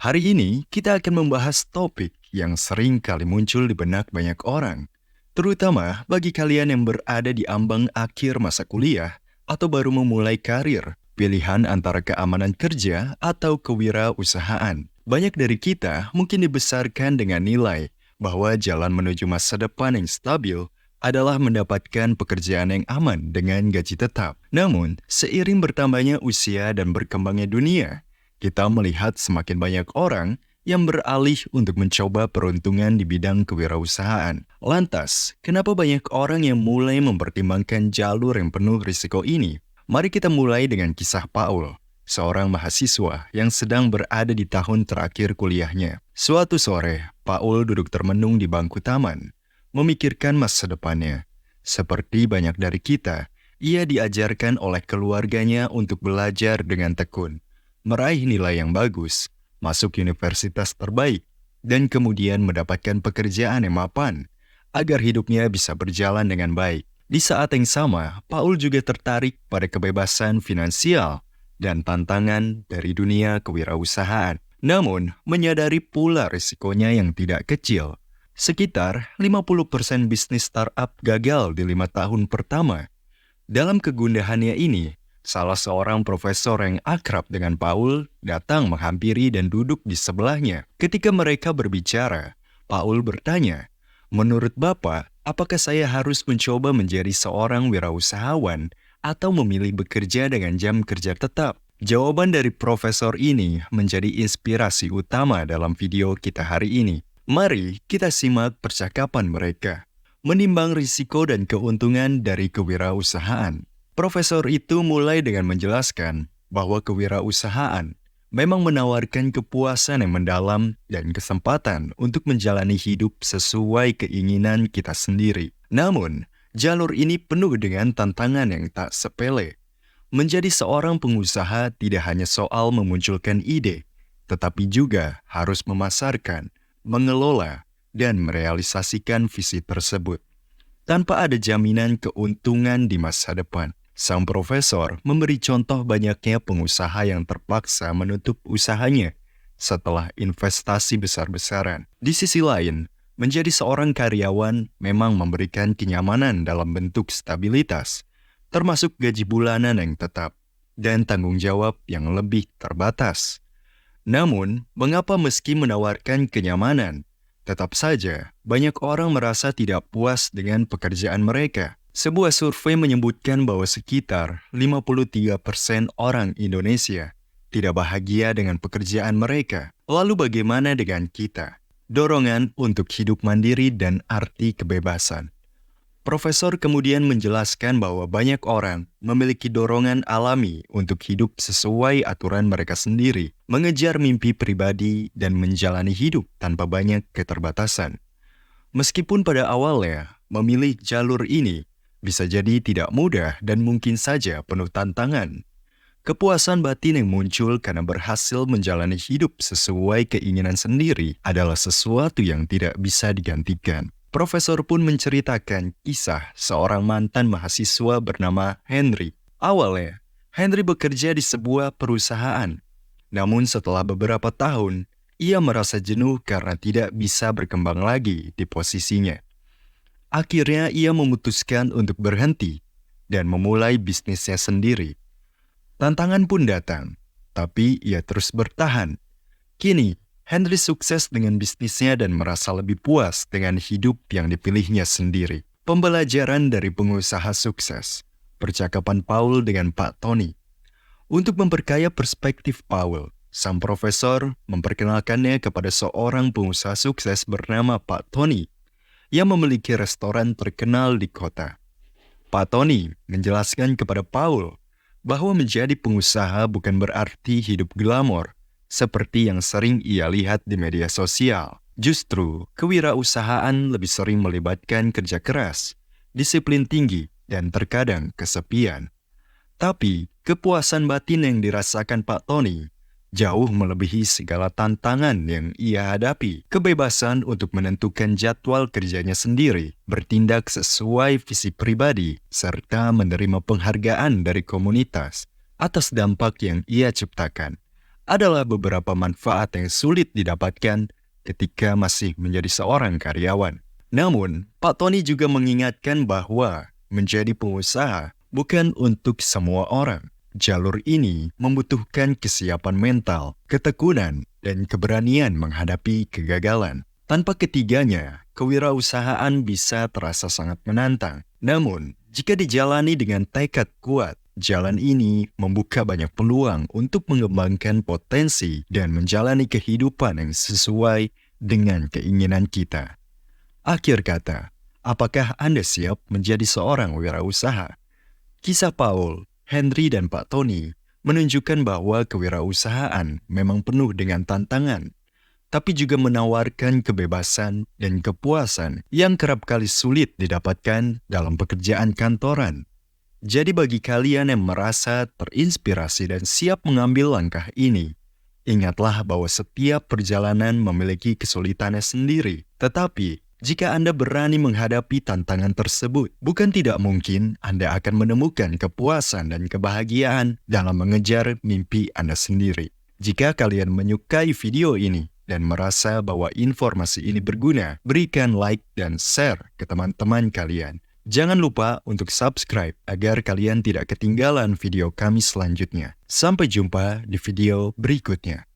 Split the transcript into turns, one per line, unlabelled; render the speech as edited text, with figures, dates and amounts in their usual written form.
Hari ini kita akan membahas topik yang sering kali muncul di benak banyak orang, terutama bagi kalian yang berada di ambang akhir masa kuliah atau baru memulai karir, pilihan antara keamanan kerja atau kewirausahaan. Banyak dari kita mungkin dibesarkan dengan nilai bahwa jalan menuju masa depan yang stabil adalah mendapatkan pekerjaan yang aman dengan gaji tetap. Namun, seiring bertambahnya usia dan berkembangnya dunia, kita melihat semakin banyak orang yang beralih untuk mencoba peruntungan di bidang kewirausahaan. Lantas, kenapa banyak orang yang mulai mempertimbangkan jalur yang penuh risiko ini? Mari kita mulai dengan kisah Paul, seorang mahasiswa yang sedang berada di tahun terakhir kuliahnya. Suatu sore, Paul duduk termenung di bangku taman, memikirkan masa depannya. Seperti banyak dari kita, ia diajarkan oleh keluarganya untuk belajar dengan tekun, meraih nilai yang bagus, masuk universitas terbaik, dan kemudian mendapatkan pekerjaan yang mapan, agar hidupnya bisa berjalan dengan baik. Di saat yang sama, Paul juga tertarik pada kebebasan finansial dan tantangan dari dunia kewirausahaan. Namun, menyadari pula risikonya yang tidak kecil. Sekitar 50% bisnis startup gagal di 5 tahun pertama. Dalam kegundahannya ini, salah seorang profesor yang akrab dengan Paul datang menghampiri dan duduk di sebelahnya. Ketika mereka berbicara, Paul bertanya, "Menurut Bapak, apakah saya harus mencoba menjadi seorang wirausahawan atau memilih bekerja dengan jam kerja tetap?" Jawaban dari profesor ini menjadi inspirasi utama dalam video kita hari ini. Mari kita simak percakapan mereka. Menimbang risiko dan keuntungan dari kewirausahaan. Profesor itu mulai dengan menjelaskan bahwa kewirausahaan memang menawarkan kepuasan yang mendalam dan kesempatan untuk menjalani hidup sesuai keinginan kita sendiri. Namun, jalur ini penuh dengan tantangan yang tak sepele. Menjadi seorang pengusaha tidak hanya soal memunculkan ide, tetapi juga harus memasarkan, mengelola, dan merealisasikan visi tersebut. Tanpa ada jaminan keuntungan di masa depan. Sang profesor memberi contoh banyaknya pengusaha yang terpaksa menutup usahanya setelah investasi besar-besaran. Di sisi lain, menjadi seorang karyawan memang memberikan kenyamanan dalam bentuk stabilitas, termasuk gaji bulanan yang tetap dan tanggung jawab yang lebih terbatas. Namun, mengapa meski menawarkan kenyamanan, tetap saja banyak orang merasa tidak puas dengan pekerjaan mereka? Sebuah survei menyebutkan bahwa sekitar 53% orang Indonesia tidak bahagia dengan pekerjaan mereka. Lalu bagaimana dengan kita? Dorongan untuk hidup mandiri dan arti kebebasan. Profesor kemudian menjelaskan bahwa banyak orang memiliki dorongan alami untuk hidup sesuai aturan mereka sendiri, mengejar mimpi pribadi dan menjalani hidup tanpa banyak keterbatasan. Meskipun pada awalnya memilih jalur ini bisa jadi tidak mudah dan mungkin saja penuh tantangan. Kepuasan batin yang muncul karena berhasil menjalani hidup sesuai keinginan sendiri adalah sesuatu yang tidak bisa digantikan. Profesor pun menceritakan kisah seorang mantan mahasiswa bernama Henry. Awalnya, Henry bekerja di sebuah perusahaan. Namun setelah beberapa tahun, ia merasa jenuh karena tidak bisa berkembang lagi di posisinya. Akhirnya ia memutuskan untuk berhenti dan memulai bisnisnya sendiri. Tantangan pun datang, tapi ia terus bertahan. Kini, Henry sukses dengan bisnisnya dan merasa lebih puas dengan hidup yang dipilihnya sendiri. Pembelajaran dari pengusaha sukses. Percakapan Paul dengan Pak Tony. Untuk memperkaya perspektif Paul, sang profesor memperkenalkannya kepada seorang pengusaha sukses bernama Pak Tony yang memiliki restoran terkenal di kota. Pak Tony menjelaskan kepada Paul bahwa menjadi pengusaha bukan berarti hidup glamor, seperti yang sering ia lihat di media sosial. Justru, kewirausahaan lebih sering melibatkan kerja keras, disiplin tinggi, dan terkadang kesepian. Tapi, kepuasan batin yang dirasakan Pak Tony jauh melebihi segala tantangan yang ia hadapi. Kebebasan untuk menentukan jadwal kerjanya sendiri, bertindak sesuai visi pribadi, serta menerima penghargaan dari komunitas atas dampak yang ia ciptakan adalah beberapa manfaat yang sulit didapatkan ketika masih menjadi seorang karyawan. Namun, Pak Tony juga mengingatkan bahwa menjadi pengusaha bukan untuk semua orang. Jalur ini membutuhkan kesiapan mental, ketekunan, dan keberanian menghadapi kegagalan. Tanpa ketiganya, kewirausahaan bisa terasa sangat menantang. Namun, jika dijalani dengan tekad kuat, jalan ini membuka banyak peluang untuk mengembangkan potensi dan menjalani kehidupan yang sesuai dengan keinginan kita. Akhir kata, apakah Anda siap menjadi seorang wirausaha? Kisah Paul, Henry, dan Pak Tony menunjukkan bahwa kewirausahaan memang penuh dengan tantangan, tapi juga menawarkan kebebasan dan kepuasan yang kerap kali sulit didapatkan dalam pekerjaan kantoran. Jadi bagi kalian yang merasa terinspirasi dan siap mengambil langkah ini, ingatlah bahwa setiap perjalanan memiliki kesulitannya sendiri. Tetapi, jika Anda berani menghadapi tantangan tersebut, bukan tidak mungkin Anda akan menemukan kepuasan dan kebahagiaan dalam mengejar mimpi Anda sendiri. Jika kalian menyukai video ini dan merasa bahwa informasi ini berguna, berikan like dan share ke teman-teman kalian. Jangan lupa untuk subscribe agar kalian tidak ketinggalan video kami selanjutnya. Sampai jumpa di video berikutnya.